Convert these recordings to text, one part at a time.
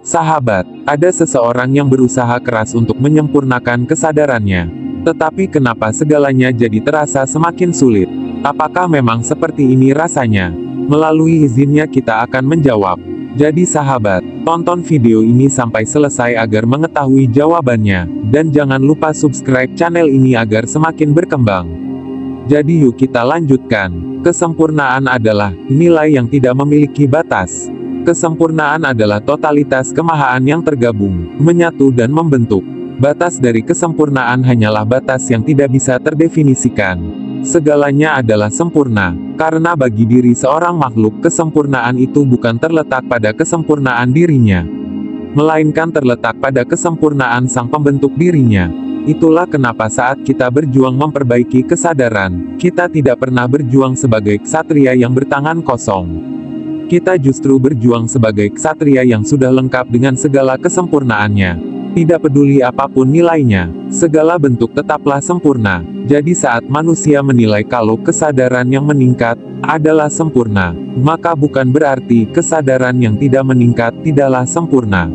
Sahabat, ada seseorang yang berusaha keras untuk menyempurnakan kesadarannya. Tetapi kenapa segalanya jadi terasa semakin sulit? Apakah memang seperti ini rasanya? Melalui izinnya kita akan menjawab. Jadi sahabat, tonton video ini sampai selesai agar mengetahui jawabannya. Dan jangan lupa subscribe channel ini agar semakin berkembang. Jadi yuk kita lanjutkan. Kesempurnaan adalah nilai yang tidak memiliki batas. Kesempurnaan adalah totalitas kemahaan yang tergabung, menyatu dan membentuk. Batas dari kesempurnaan hanyalah batas yang tidak bisa terdefinisikan. Segalanya adalah sempurna, karena bagi diri seorang makhluk kesempurnaan itu bukan terletak pada kesempurnaan dirinya, melainkan terletak pada kesempurnaan sang pembentuk dirinya. Itulah kenapa saat kita berjuang memperbaiki kesadaran, kita tidak pernah berjuang sebagai ksatria yang bertangan kosong. Kita justru berjuang sebagai ksatria yang sudah lengkap dengan segala kesempurnaannya. Tidak peduli apapun nilainya, segala bentuk tetaplah sempurna. Jadi saat manusia menilai kalau kesadaran yang meningkat adalah sempurna, maka bukan berarti kesadaran yang tidak meningkat tidaklah sempurna.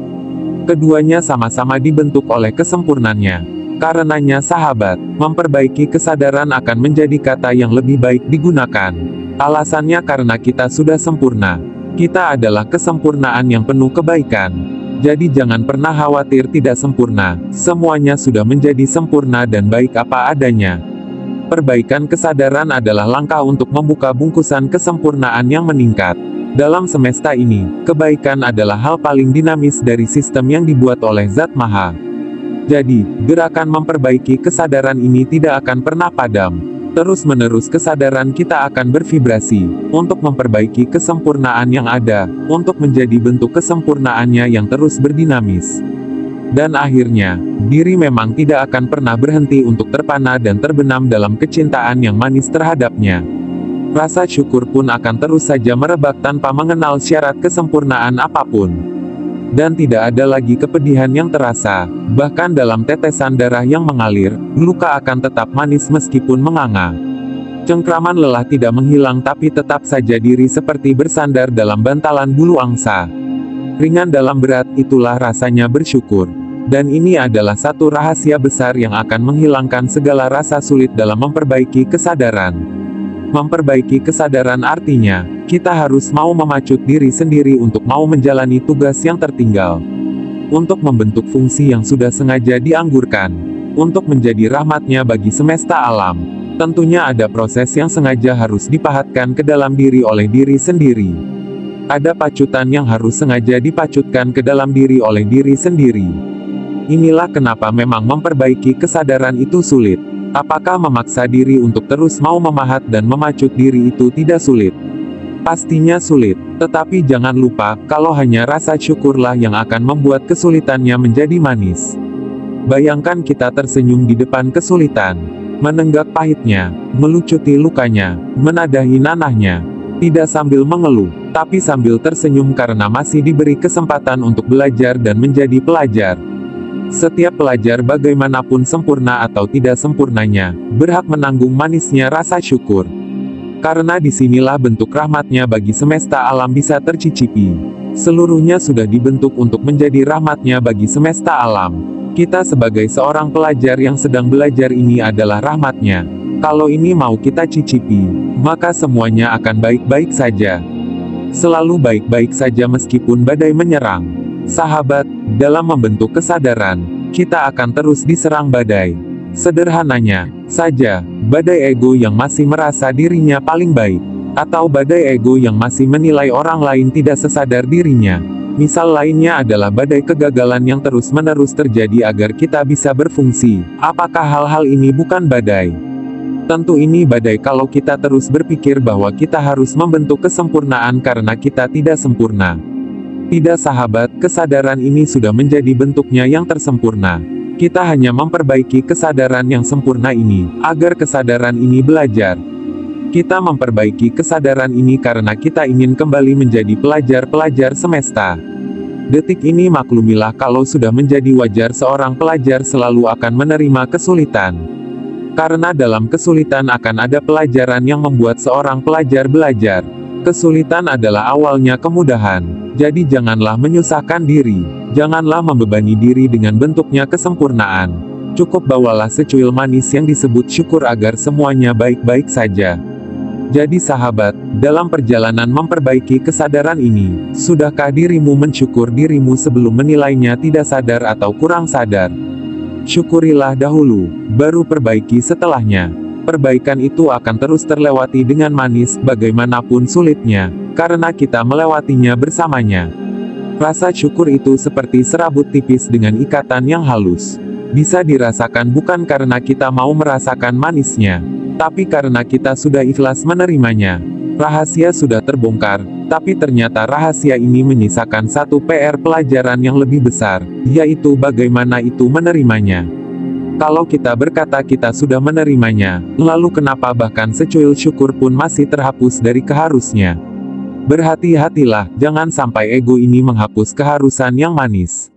Keduanya sama-sama dibentuk oleh kesempurnaannya. Karenanya sahabat, memperbaiki kesadaran akan menjadi kata yang lebih baik digunakan. Alasannya karena kita sudah sempurna. Kita adalah kesempurnaan yang penuh kebaikan. Jadi jangan pernah khawatir tidak sempurna. Semuanya sudah menjadi sempurna dan baik apa adanya. Perbaikan kesadaran adalah langkah untuk membuka bungkusan kesempurnaan yang meningkat. Dalam semesta ini, kebaikan adalah hal paling dinamis dari sistem yang dibuat oleh Zat Maha. Jadi, gerakan memperbaiki kesadaran ini tidak akan pernah padam. Terus-menerus kesadaran kita akan bervibrasi, untuk memperbaiki kesempurnaan yang ada, untuk menjadi bentuk kesempurnaannya yang terus berdinamis. Dan akhirnya, diri memang tidak akan pernah berhenti untuk terpana dan terbenam dalam kecintaan yang manis terhadapnya. Rasa syukur pun akan terus saja merebak tanpa mengenal syarat kesempurnaan apapun. Dan tidak ada lagi kepedihan yang terasa, bahkan dalam tetesan darah yang mengalir, luka akan tetap manis meskipun menganga. Cengkraman lelah tidak menghilang tapi tetap saja diri seperti bersandar dalam bantalan bulu angsa. Ringan dalam berat, itulah rasanya bersyukur. Dan ini adalah satu rahasia besar yang akan menghilangkan segala rasa sulit dalam memperbaiki kesadaran. Memperbaiki kesadaran artinya, kita harus mau memacut diri sendiri untuk mau menjalani tugas yang tertinggal. Untuk membentuk fungsi yang sudah sengaja dianggurkan. Untuk menjadi rahmatnya bagi semesta alam. Tentunya ada proses yang sengaja harus dipahatkan ke dalam diri oleh diri sendiri. Ada pacutan yang harus sengaja dipacutkan ke dalam diri oleh diri sendiri. Inilah kenapa memang memperbaiki kesadaran itu sulit. Apakah memaksa diri untuk terus mau memahat dan memacut diri itu tidak sulit? Pastinya sulit, tetapi jangan lupa, kalau hanya rasa syukurlah yang akan membuat kesulitannya menjadi manis. Bayangkan kita tersenyum di depan kesulitan, menenggak pahitnya, melucuti lukanya, menadahi nanahnya, tidak sambil mengeluh, tapi sambil tersenyum karena masih diberi kesempatan untuk belajar dan menjadi pelajar. Setiap pelajar bagaimanapun sempurna atau tidak sempurnanya, berhak menanggung manisnya rasa syukur. Karena disinilah bentuk rahmatnya bagi semesta alam bisa tercicipi. Seluruhnya sudah dibentuk untuk menjadi rahmatnya bagi semesta alam. Kita sebagai seorang pelajar yang sedang belajar ini adalah rahmatnya. Kalau ini mau kita cicipi, maka semuanya akan baik-baik saja. Selalu baik-baik saja meskipun badai menyerang. Sahabat, dalam membentuk kesadaran, kita akan terus diserang badai. Sederhananya saja, badai ego yang masih merasa dirinya paling baik, atau badai ego yang masih menilai orang lain tidak sesadar dirinya. Misal lainnya adalah badai kegagalan yang terus-menerus terjadi agar kita bisa berfungsi. Apakah hal-hal ini bukan badai? Tentu ini badai kalau kita terus berpikir bahwa kita harus membentuk kesempurnaan karena kita tidak sempurna. Tidak sahabat, kesadaran ini sudah menjadi bentuknya yang tersempurna. Kita hanya memperbaiki kesadaran yang sempurna ini, agar kesadaran ini belajar. Kita memperbaiki kesadaran ini karena kita ingin kembali menjadi pelajar-pelajar semesta. Detik ini maklumilah kalau sudah menjadi wajar seorang pelajar selalu akan menerima kesulitan. Karena dalam kesulitan akan ada pelajaran yang membuat seorang pelajar belajar. Kesulitan adalah awalnya kemudahan. Jadi janganlah menyusahkan diri. Janganlah membebani diri dengan bentuknya kesempurnaan. Cukup bawalah secuil manis yang disebut syukur agar semuanya baik-baik saja. Jadi sahabat, dalam perjalanan memperbaiki kesadaran ini, sudahkah dirimu mensyukur dirimu sebelum menilainya tidak sadar atau kurang sadar? Syukurilah dahulu, baru perbaiki setelahnya. Perbaikan itu akan terus terlewati dengan manis, bagaimanapun sulitnya, karena kita melewatinya bersamanya. Rasa syukur itu seperti serabut tipis dengan ikatan yang halus. Bisa dirasakan bukan karena kita mau merasakan manisnya, tapi karena kita sudah ikhlas menerimanya. Rahasia sudah terbongkar, tapi ternyata rahasia ini menyisakan satu PR pelajaran yang lebih besar, yaitu bagaimana itu menerimanya. Kalau kita berkata kita sudah menerimanya, lalu kenapa bahkan secuil syukur pun masih terhapus dari keharusnya? Berhati-hatilah, jangan sampai ego ini menghapus keharusan yang manis.